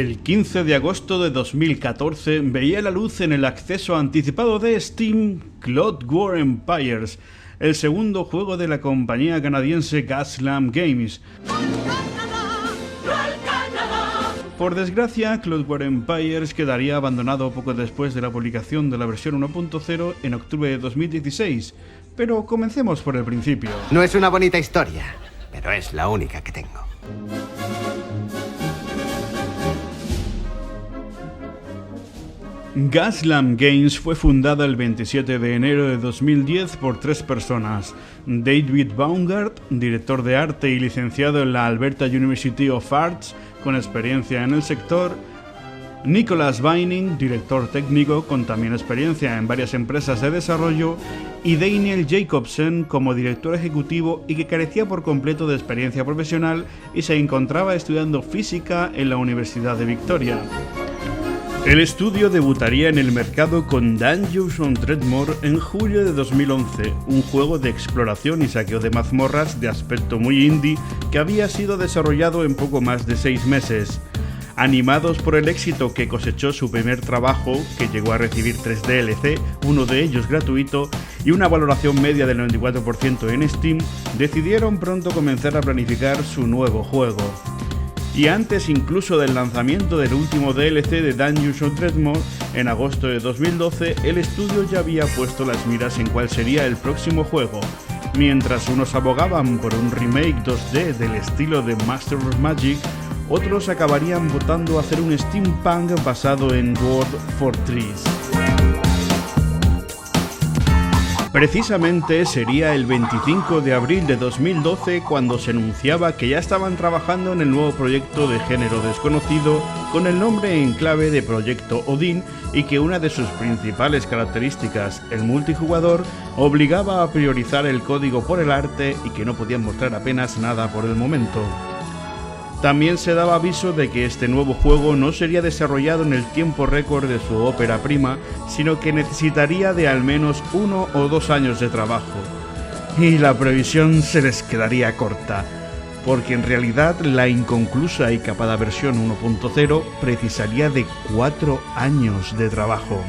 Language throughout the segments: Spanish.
El 15 de agosto de 2014 veía la luz en el acceso anticipado de Steam Cloud War Empires, el segundo juego de la compañía canadiense Gaslamp Games. Por desgracia, Cloud War Empires quedaría abandonado poco después de la publicación de la versión 1.0 en octubre de 2016, pero comencemos por el principio. No es una bonita historia, pero es la única que tengo. Gaslamp Games fue fundada el 27 de enero de 2010 por 3 personas: David Baumgart, director de arte y licenciado en la Alberta University of Arts con experiencia en el sector; Nicholas Vining, director técnico con también experiencia en varias empresas de desarrollo; y Daniel Jacobsen como director ejecutivo y que carecía por completo de experiencia profesional y se encontraba estudiando física en la Universidad de Victoria. El estudio debutaría en el mercado con Dungeons & Dragons en julio de 2011, un juego de exploración y saqueo de mazmorras de aspecto muy indie que había sido desarrollado en poco más de 6 meses. Animados por el éxito que cosechó su primer trabajo, que llegó a recibir 3 DLC, uno de ellos gratuito, y una valoración media del 94% en Steam, decidieron pronto comenzar a planificar su nuevo juego. Y antes incluso del lanzamiento del último DLC de Dungeons & Dragons, en agosto de 2012, el estudio ya había puesto las miras en cuál sería el próximo juego. Mientras unos abogaban por un remake 2D del estilo de Master of Magic, otros acabarían votando a hacer un steampunk basado en Dwarf Fortress. Precisamente sería el 25 de abril de 2012 cuando se anunciaba que ya estaban trabajando en el nuevo proyecto de género desconocido con el nombre en clave de Proyecto Odin, y que una de sus principales características, el multijugador, obligaba a priorizar el código por el arte y que no podían mostrar apenas nada por el momento. También se daba aviso de que este nuevo juego no sería desarrollado en el tiempo récord de su ópera prima, sino que necesitaría de al menos 1 o 2 años de trabajo. Y la previsión se les quedaría corta, porque en realidad la inconclusa y capada versión 1.0 precisaría de 4 años de trabajo.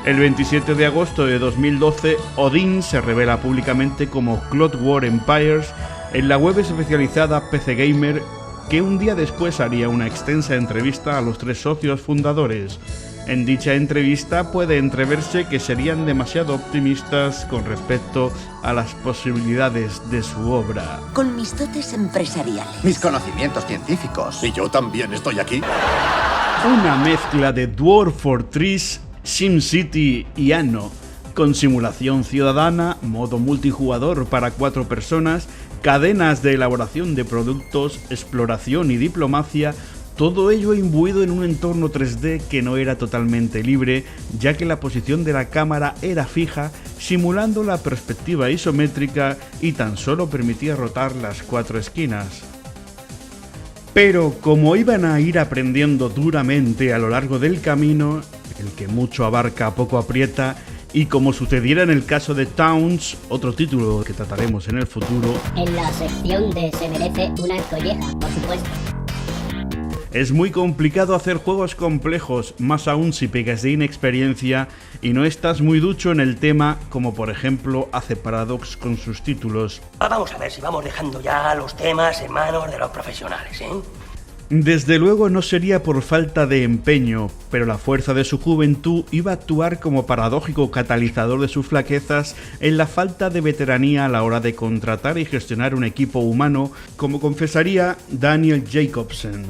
El 27 de agosto de 2012, Odin se revela públicamente como Cloud War Empires en la web especializada PC Gamer, que un día después haría una extensa entrevista a los 3 socios fundadores. En dicha entrevista puede entreverse que serían demasiado optimistas con respecto a las posibilidades de su obra. Con mis dotes empresariales, mis conocimientos científicos. Y yo también estoy aquí. Una mezcla de Dwarf Fortress, SimCity y Anno, con simulación ciudadana, modo multijugador para 4 personas, cadenas de elaboración de productos, exploración y diplomacia, todo ello imbuido en un entorno 3D que no era totalmente libre, ya que la posición de la cámara era fija, simulando la perspectiva isométrica y tan solo permitía rotar las 4 esquinas. Pero como iban a ir aprendiendo duramente a lo largo del camino, el que mucho abarca poco aprieta, y como sucediera en el caso de Towns, otro título que trataremos en el futuro, en la sección de Se merece una colleja, por supuesto. Es muy complicado hacer juegos complejos, más aún si pegas de inexperiencia y no estás muy ducho en el tema, como por ejemplo hace Paradox con sus títulos. Vamos a ver si vamos dejando ya los temas en manos de los profesionales, ¿eh? Desde luego no sería por falta de empeño, pero la fuerza de su juventud iba a actuar como paradójico catalizador de sus flaquezas en la falta de veteranía a la hora de contratar y gestionar un equipo humano, como confesaría Daniel Jacobsen.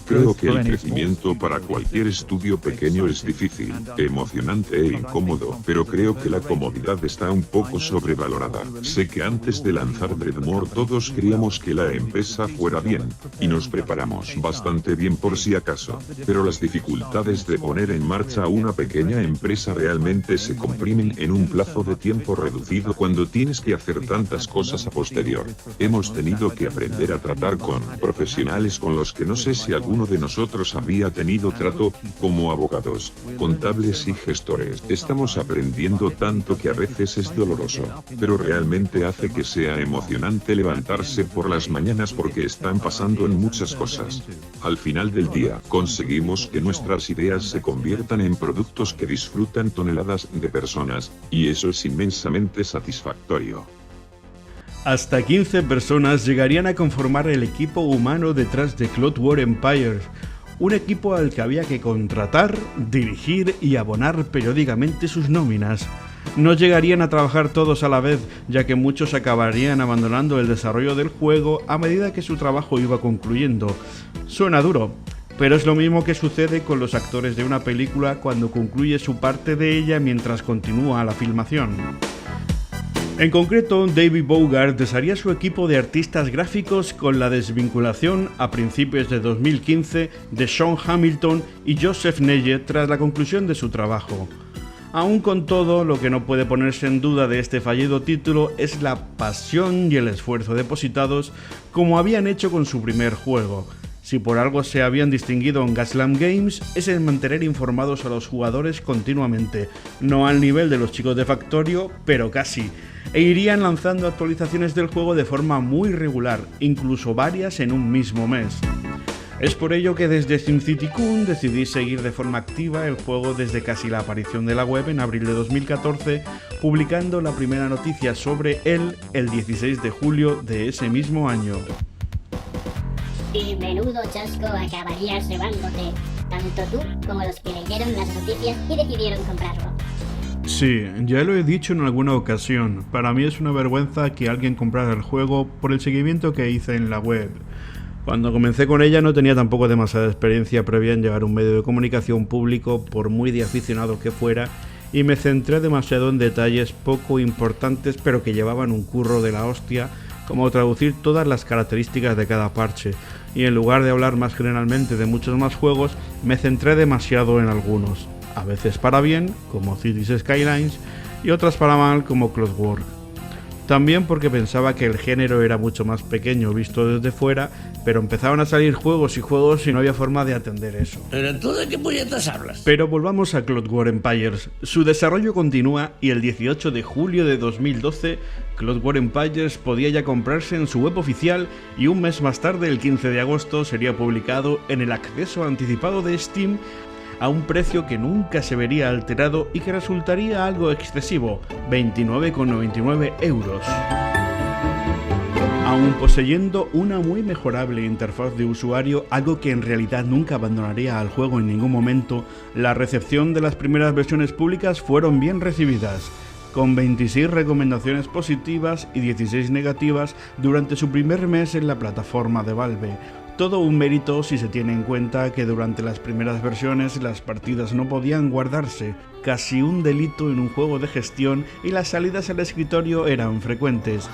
Creo que el crecimiento para cualquier estudio pequeño es difícil, emocionante e incómodo, pero creo que la comodidad está un poco sobrevalorada. Sé que antes de lanzar Dreadmore todos queríamos que la empresa fuera bien, y nos preparamos bastante bien por si acaso, pero las dificultades de poner en marcha una pequeña empresa realmente se comprimen en un plazo de tiempo reducido cuando tienes que hacer tantas cosas a posterior. Hemos tenido que aprender a tratar con profesionales con los que no sé si algún ninguno de nosotros había tenido trato, como abogados, contables y gestores. Estamos aprendiendo tanto que a veces es doloroso, pero realmente hace que sea emocionante levantarse por las mañanas porque están pasando en muchas cosas. Al final del día, conseguimos que nuestras ideas se conviertan en productos que disfrutan toneladas de personas, y eso es inmensamente satisfactorio. Hasta 15 personas llegarían a conformar el equipo humano detrás de Cloud War Empires, un equipo al que había que contratar, dirigir y abonar periódicamente sus nóminas. No llegarían a trabajar todos a la vez, ya que muchos acabarían abandonando el desarrollo del juego a medida que su trabajo iba concluyendo. Suena duro, pero es lo mismo que sucede con los actores de una película cuando concluye su parte de ella mientras continúa la filmación. En concreto, David Bogart desharía su equipo de artistas gráficos con la desvinculación a principios de 2015 de Sean Hamilton y Joseph Neye tras la conclusión de su trabajo. Aún con todo, lo que no puede ponerse en duda de este fallido título es la pasión y el esfuerzo depositados como habían hecho con su primer juego. Si por algo se habían distinguido en Gaslamp Games es en mantener informados a los jugadores continuamente, no al nivel de los chicos de Factorio, pero casi, e irían lanzando actualizaciones del juego de forma muy regular, incluso varias en un mismo mes. Es por ello que desde SimCity-Kun decidí seguir de forma activa el juego desde casi la aparición de la web en abril de 2014, publicando la primera noticia sobre él el 16 de julio de ese mismo año. Y menudo chasco acabarías llevándote, tanto tú como los que leyeron las noticias y decidieron comprarlo. Sí, ya lo he dicho en alguna ocasión, para mí es una vergüenza que alguien comprara el juego por el seguimiento que hice en la web. Cuando comencé con ella no tenía tampoco demasiada experiencia previa en llevar un medio de comunicación público, por muy de aficionado que fuera, y me centré demasiado en detalles poco importantes pero que llevaban un curro de la hostia, como traducir todas las características de cada parche, y en lugar de hablar más generalmente de muchos más juegos, me centré demasiado en algunos, a veces para bien, como Cities Skylines, y otras para mal, como Cloud War. También porque pensaba que el género era mucho más pequeño visto desde fuera, pero empezaban a salir juegos y no había forma de atender eso. ¿Pero entonces qué puñetas hablas? Pero volvamos a Cloud War Empires. Su desarrollo continúa y el 18 de julio de 2012, Cloud War Empires podía ya comprarse en su web oficial y un mes más tarde, el 15 de agosto, sería publicado en el acceso anticipado de Steam a un precio que nunca se vería alterado y que resultaría algo excesivo, 29,99 €. Aún poseyendo una muy mejorable interfaz de usuario, algo que en realidad nunca abandonaría al juego en ningún momento, la recepción de las primeras versiones públicas fueron bien recibidas, con 26 recomendaciones positivas y 16 negativas durante su primer mes en la plataforma de Valve. Todo un mérito si se tiene en cuenta que durante las primeras versiones las partidas no podían guardarse, casi un delito en un juego de gestión, y las salidas al escritorio eran frecuentes.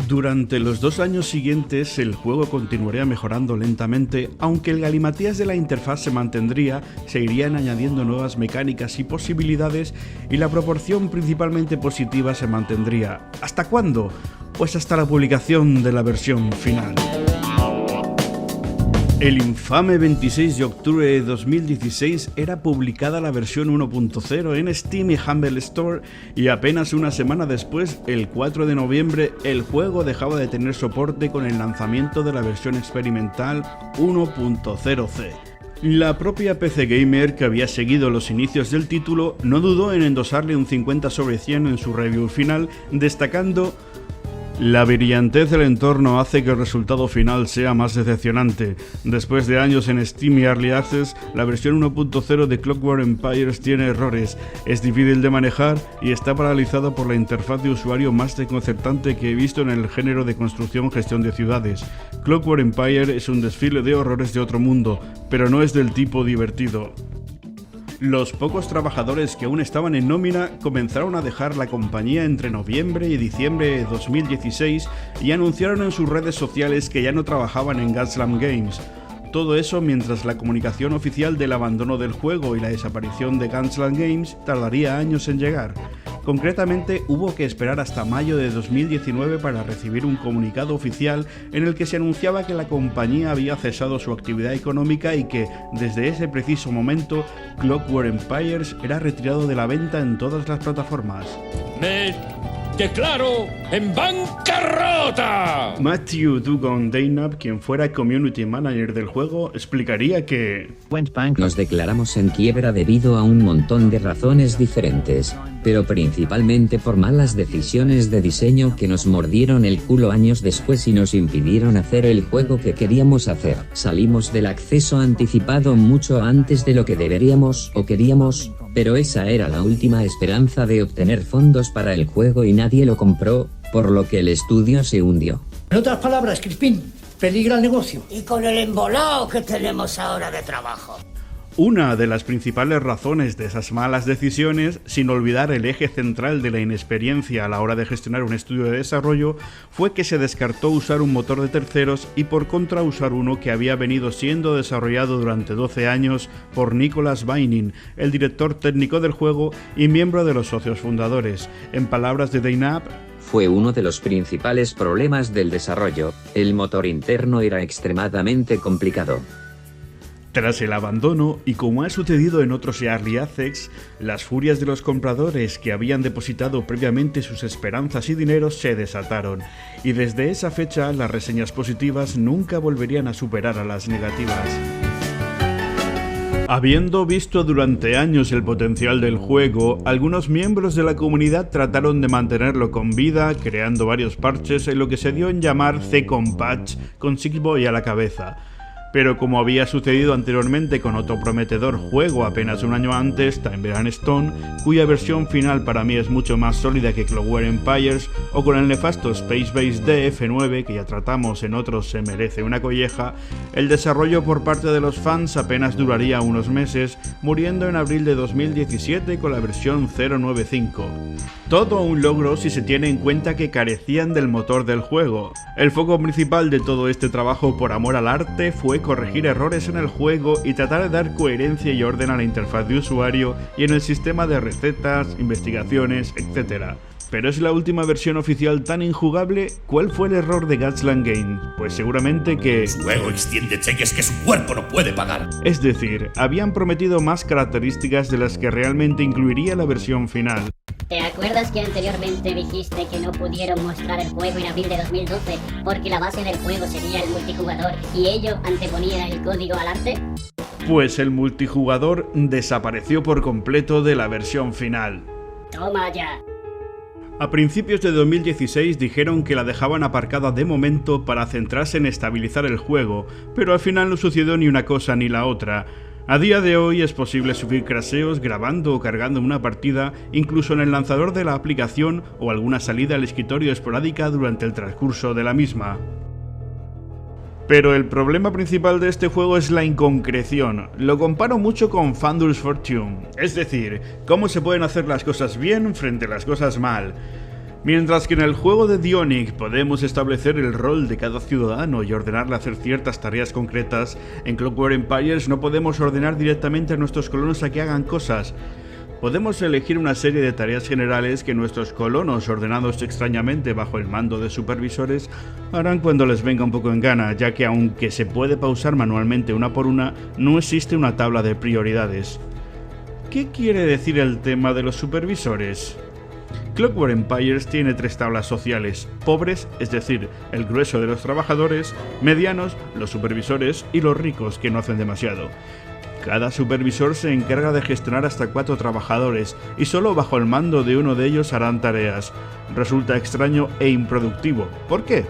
Durante los 2 años siguientes el juego continuaría mejorando lentamente, aunque el galimatías de la interfaz se mantendría, se irían añadiendo nuevas mecánicas y posibilidades y la proporción principalmente positiva se mantendría. ¿Hasta cuándo? Pues hasta la publicación de la versión final. El infame 26 de octubre de 2016 era publicada la versión 1.0 en Steam y Humble Store, y apenas una semana después, el 4 de noviembre, el juego dejaba de tener soporte con el lanzamiento de la versión experimental 1.0c. La propia PC Gamer, que había seguido los inicios del título, no dudó en endosarle un 50/100 en su review final, destacando: la brillantez del entorno hace que el resultado final sea más decepcionante. Después de años en Steam y Early Access, la versión 1.0 de Cloud War Empires tiene errores, es difícil de manejar y está paralizada por la interfaz de usuario más desconcertante que he visto en el género de construcción-gestión de ciudades. Cloud War Empire es un desfile de horrores de otro mundo, pero no es del tipo divertido. Los pocos trabajadores que aún estaban en nómina comenzaron a dejar la compañía entre noviembre y diciembre de 2016 y anunciaron en sus redes sociales que ya no trabajaban en Gaslamp Games. Todo eso mientras la comunicación oficial del abandono del juego y la desaparición de Gaslamp Games tardaría años en llegar. Concretamente, hubo que esperar hasta mayo de 2019 para recibir un comunicado oficial en el que se anunciaba que la compañía había cesado su actividad económica y que, desde ese preciso momento, Clockwork Empires era retirado de la venta en todas las plataformas. Me declaro en bancarrota. Matthew Dugan Daynab, quien fuera community manager del juego, explicaría que nos declaramos en quiebra debido a un montón de razones diferentes, pero principalmente por malas decisiones de diseño que nos mordieron el culo años después y nos impidieron hacer el juego que queríamos hacer. Salimos del acceso anticipado mucho antes de lo que deberíamos o queríamos, pero esa era la última esperanza de obtener fondos para el juego y nadie lo compró, por lo que el estudio se hundió. En otras palabras, Crispín, peligra el negocio. Y con el embolado que tenemos ahora de trabajo. Una de las principales razones de esas malas decisiones, sin olvidar el eje central de la inexperiencia a la hora de gestionar un estudio de desarrollo, fue que se descartó usar un motor de terceros y por contra usar uno que había venido siendo desarrollado durante 12 años por Nicholas Vining, el director técnico del juego y miembro de los socios fundadores. En palabras de Daynab, fue uno de los principales problemas del desarrollo, el motor interno era extremadamente complicado. Tras el abandono, y como ha sucedido en otros Early Access, las furias de los compradores que habían depositado previamente sus esperanzas y dinero se desataron, y desde esa fecha las reseñas positivas nunca volverían a superar a las negativas. Habiendo visto durante años el potencial del juego, algunos miembros de la comunidad trataron de mantenerlo con vida, creando varios parches en lo que se dio en llamar C-Con Patch, con Sixboy a la cabeza. Pero como había sucedido anteriormente con otro prometedor juego apenas un año antes, Time and Stone, cuya versión final para mí es mucho más sólida que Clockwork Empires, o con el nefasto Space Base DF9 que ya tratamos en otros Se merece una colleja, el desarrollo por parte de los fans apenas duraría unos meses, muriendo en abril de 2017 con la versión 095. Todo un logro si se tiene en cuenta que carecían del motor del juego. El foco principal de todo este trabajo por amor al arte fue corregir errores en el juego y tratar de dar coherencia y orden a la interfaz de usuario y en el sistema de recetas, investigaciones, etc. ¿Pero es la última versión oficial tan injugable? ¿Cuál fue el error de Gasland Games? Pues seguramente que... Luego extiende cheques que su cuerpo no puede pagar. Es decir, habían prometido más características de las que realmente incluiría la versión final. ¿Te acuerdas que anteriormente dijiste que no pudieron mostrar el juego en abril de 2012 porque la base del juego sería el multijugador y ello anteponía el código al arte? Pues el multijugador desapareció por completo de la versión final. Toma ya. A principios de 2016 dijeron que la dejaban aparcada de momento para centrarse en estabilizar el juego, pero al final no sucedió ni una cosa ni la otra. A día de hoy es posible sufrir crasheos grabando o cargando una partida, incluso en el lanzador de la aplicación o alguna salida al escritorio esporádica durante el transcurso de la misma. Pero el problema principal de este juego es la inconcreción. Lo comparo mucho con Fandul's Fortune, es decir, cómo se pueden hacer las cosas bien frente a las cosas mal. Mientras que en el juego de Dionic podemos establecer el rol de cada ciudadano y ordenarle hacer ciertas tareas concretas, en Clockwork Empires no podemos ordenar directamente a nuestros colonos a que hagan cosas. Podemos elegir una serie de tareas generales que nuestros colonos, ordenados extrañamente bajo el mando de supervisores, harán cuando les venga un poco en gana, ya que aunque se puede pausar manualmente una por una, no existe una tabla de prioridades. ¿Qué quiere decir el tema de los supervisores? Clockwork Empires tiene 3 tablas sociales: pobres, es decir, el grueso de los trabajadores; medianos, los supervisores; y los ricos, que no hacen demasiado. Cada supervisor se encarga de gestionar hasta 4 trabajadores, y solo bajo el mando de uno de ellos harán tareas. Resulta extraño e improductivo. ¿Por qué?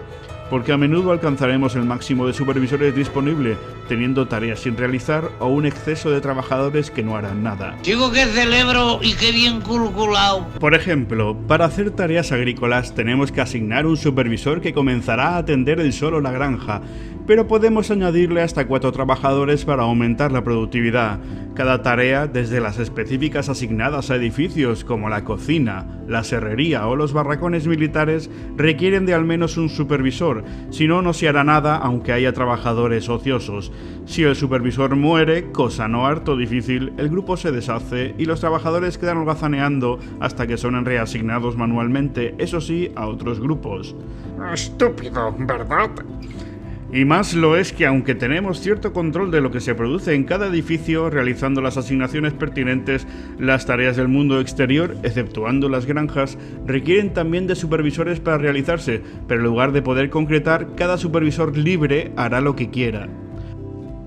Porque a menudo alcanzaremos el máximo de supervisores disponible, teniendo tareas sin realizar o un exceso de trabajadores que no harán nada. Chico, qué cerebro y qué bien calculado. Por ejemplo, para hacer tareas agrícolas tenemos que asignar un supervisor que comenzará a atender él solo la granja, pero podemos añadirle hasta 4 trabajadores para aumentar la productividad. Cada tarea, desde las específicas asignadas a edificios como la cocina, la serrería o los barracones militares, requieren de al menos un supervisor, si no, no se hará nada aunque haya trabajadores ociosos. Si el supervisor muere, cosa no harto difícil, el grupo se deshace y los trabajadores quedan holgazaneando hasta que son reasignados manualmente, eso sí, a otros grupos. Estúpido, ¿verdad? Y más lo es que aunque tenemos cierto control de lo que se produce en cada edificio, realizando las asignaciones pertinentes, las tareas del mundo exterior, exceptuando las granjas, requieren también de supervisores para realizarse, pero en lugar de poder concretar, cada supervisor libre hará lo que quiera.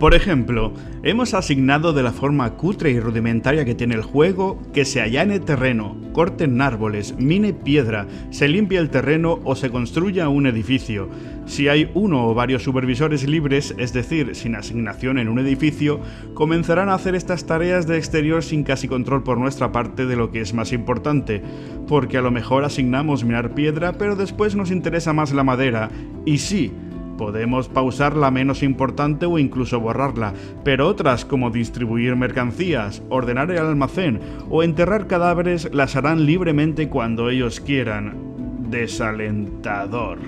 Por ejemplo, hemos asignado de la forma cutre y rudimentaria que tiene el juego que se allane terreno, corten árboles, mine piedra, se limpie el terreno o se construya un edificio. Si hay uno o varios supervisores libres, es decir, sin asignación en un edificio, comenzarán a hacer estas tareas de exterior sin casi control por nuestra parte de lo que es más importante, porque a lo mejor asignamos minar piedra, pero después nos interesa más la madera, y sí, podemos pausar la menos importante o incluso borrarla, pero otras como distribuir mercancías, ordenar el almacén o enterrar cadáveres las harán libremente cuando ellos quieran. Desalentador.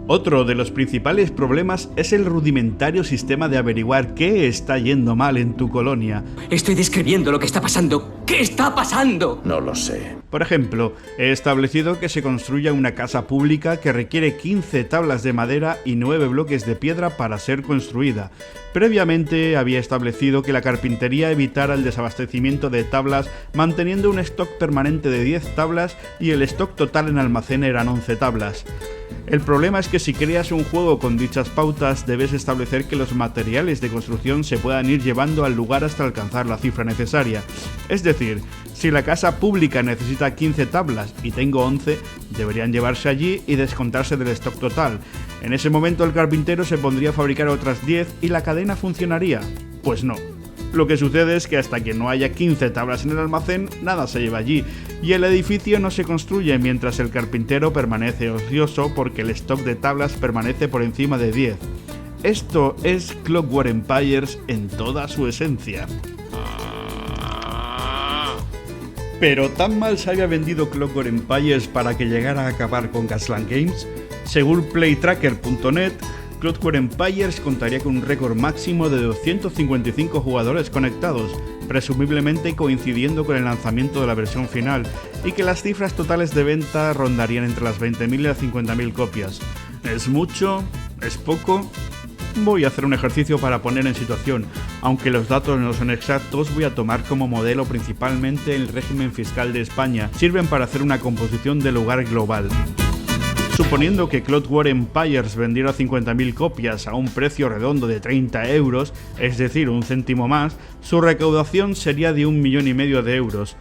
Otro de los principales problemas es el rudimentario sistema de averiguar qué está yendo mal en tu colonia. Estoy describiendo lo que está pasando. ¿Qué está pasando? No lo sé. Por ejemplo, he establecido que se construya una casa pública que requiere 15 tablas de madera y 9 bloques de piedra para ser construida. Previamente había establecido que la carpintería evitara el desabastecimiento de tablas manteniendo un stock permanente de 10 tablas y el stock total en almacén eran 11 tablas. El problema es que si creas un juego con dichas pautas, debes establecer que los materiales de construcción se puedan ir llevando al lugar hasta alcanzar la cifra necesaria. Es decir, si la casa pública necesita 15 tablas y tengo 11, deberían llevarse allí y descontarse del stock total. En ese momento el carpintero se pondría a fabricar otras 10 y la cadena funcionaría. Pues no. Lo que sucede es que hasta que no haya 15 tablas en el almacén, nada se lleva allí, y el edificio no se construye mientras el carpintero permanece ocioso porque el stock de tablas permanece por encima de 10. Esto es Clockwork Empires en toda su esencia. ¿Pero tan mal se había vendido Clockwork Empires para que llegara a acabar con Gasland Games? Según Playtracker.net, Clockwork Empires contaría con un récord máximo de 255 jugadores conectados, presumiblemente coincidiendo con el lanzamiento de la versión final, y que las cifras totales de venta rondarían entre las 20.000 y las 50.000 copias. ¿Es mucho? ¿Es poco? Voy a hacer un ejercicio para poner en situación. Aunque los datos no son exactos, voy a tomar como modelo principalmente el régimen fiscal de España. Sirven para hacer una composición del lugar global. Suponiendo que Clockwork Empires vendiera 50.000 copias a un precio redondo de 30 euros, es decir, un céntimo más, su recaudación sería de 1,5 millones de euros.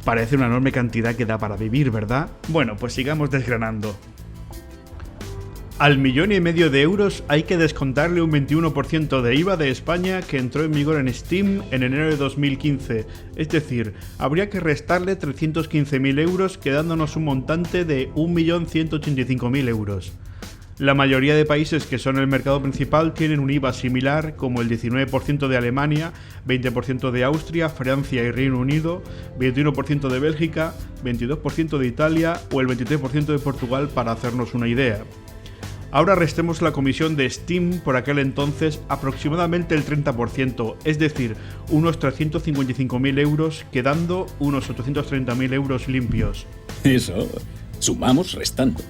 Parece una enorme cantidad que da para vivir, ¿verdad? Bueno, pues sigamos desgranando. Al 1,5 millones de euros hay que descontarle un 21% de IVA de España que entró en vigor en Steam en enero de 2015, es decir, habría que restarle 315.000 euros quedándonos un montante de 1.185.000 euros. La mayoría de países que son el mercado principal tienen un IVA similar, como el 19% de Alemania, 20% de Austria, Francia y Reino Unido, 21% de Bélgica, 22% de Italia o el 23% de Portugal, para hacernos una idea. Ahora restemos la comisión de Steam por aquel entonces aproximadamente el 30%, es decir, unos 355.000 euros, quedando unos 830.000 euros limpios. Eso, sumamos restando.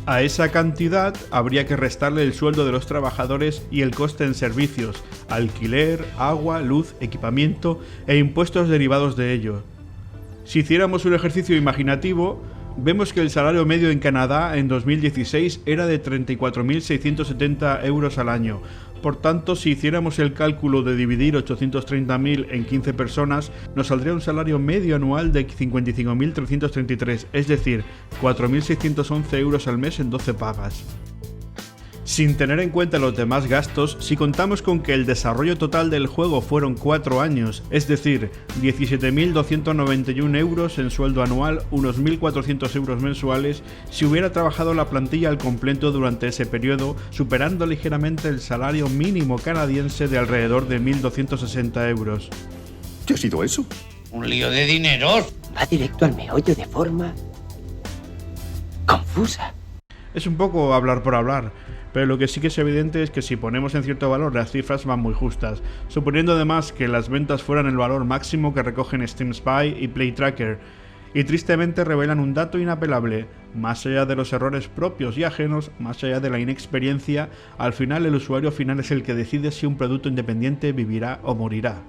A esa cantidad habría que restarle el sueldo de los trabajadores y el coste en servicios, alquiler, agua, luz, equipamiento e impuestos derivados de ello. Si hiciéramos un ejercicio imaginativo, vemos que el salario medio en Canadá en 2016 era de 34.670 euros al año. Por tanto, si hiciéramos el cálculo de dividir 830.000 en 15 personas, nos saldría un salario medio anual de 55.333, es decir, 4.611 euros al mes en 12 pagas. Sin tener en cuenta los demás gastos, si contamos con que el desarrollo total del juego fueron 4 años, es decir, 17.291 euros en sueldo anual, unos 1.400 euros mensuales, si hubiera trabajado la plantilla al completo durante ese periodo, superando ligeramente el salario mínimo canadiense de alrededor de 1.260 euros. ¿Qué ha sido eso? Un lío de dineros. Va directo al meollo de forma confusa. Es un poco hablar por hablar, pero lo que sí que es evidente es que si ponemos en cierto valor las cifras van muy justas, suponiendo además que las ventas fueran el valor máximo que recogen Steam Spy y Play Tracker, y tristemente revelan un dato inapelable: más allá de los errores propios y ajenos, más allá de la inexperiencia, al final el usuario final es el que decide si un producto independiente vivirá o morirá.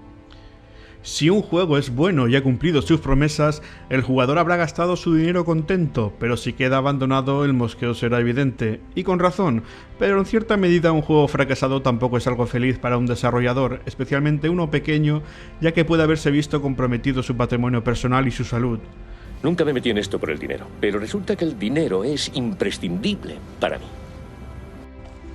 Si un juego es bueno y ha cumplido sus promesas, el jugador habrá gastado su dinero contento, pero si queda abandonado el mosqueo será evidente, y con razón, pero en cierta medida un juego fracasado tampoco es algo feliz para un desarrollador, especialmente uno pequeño, ya que puede haberse visto comprometido su patrimonio personal y su salud. Nunca me metí en esto por el dinero, pero resulta que el dinero es imprescindible para mí.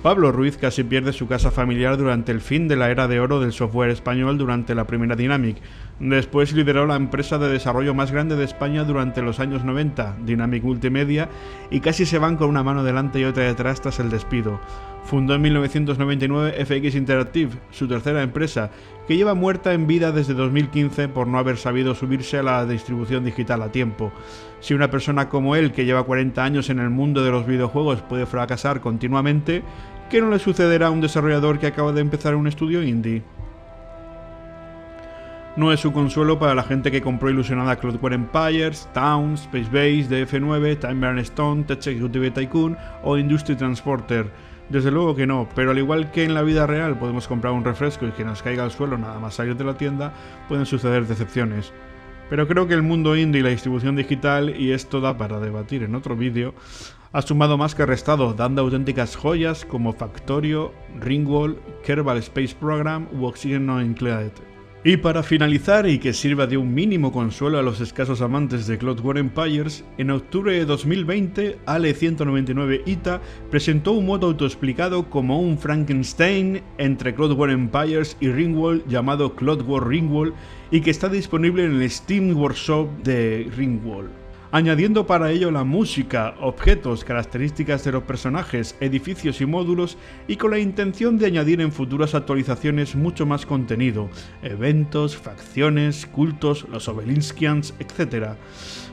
Pablo Ruiz casi pierde su casa familiar durante el fin de la era de oro del software español durante la primera Dynamic. Después lideró la empresa de desarrollo más grande de España durante los años 90, Dynamic Multimedia, y casi se van con una mano delante y otra detrás tras el despido. Fundó en 1999 FX Interactive, su tercera empresa, que lleva muerta en vida desde 2015 por no haber sabido subirse a la distribución digital a tiempo. Si una persona como él, que lleva 40 años en el mundo de los videojuegos, puede fracasar continuamente, ¿qué no le sucederá a un desarrollador que acaba de empezar un estudio indie? No es un consuelo para la gente que compró ilusionada Clockwork Empires, Towns, Space Base, DF9, Time and Stone, Tech Executive Tycoon o Industry Transporter. Desde luego que no, pero al igual que en la vida real podemos comprar un refresco y que nos caiga al suelo nada más salir de la tienda, pueden suceder decepciones. Pero creo que el mundo indie y la distribución digital, y esto da para debatir en otro vídeo, ha sumado más que restado, dando auténticas joyas como Factorio, Ringwall, Kerbal Space Program u Oxygen Included. Y para finalizar, y que sirva de un mínimo consuelo a los escasos amantes de Clockwork Empires, en octubre de 2020, Ale199 ITA presentó un modo autoexplicado como un Frankenstein entre Clockwork Empires y Ringwall llamado Clockwork Ringwall, y que está disponible en el Steam Workshop de Ringwall. Añadiendo para ello la música, objetos, características de los personajes, edificios y módulos, y con la intención de añadir en futuras actualizaciones mucho más contenido, eventos, facciones, cultos, los Obelinskians, etc.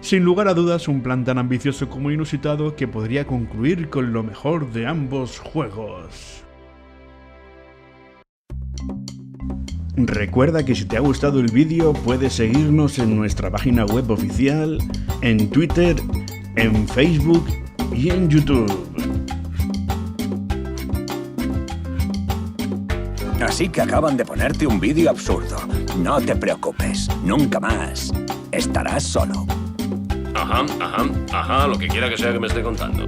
Sin lugar a dudas, un plan tan ambicioso como inusitado que podría concluir con lo mejor de ambos juegos. Recuerda que si te ha gustado el vídeo puedes seguirnos en nuestra página web oficial, en Twitter, en Facebook y en YouTube. Así que acaban de ponerte un vídeo absurdo. No te preocupes, nunca más estarás solo. Ajá, lo que quiera que sea que me esté contando.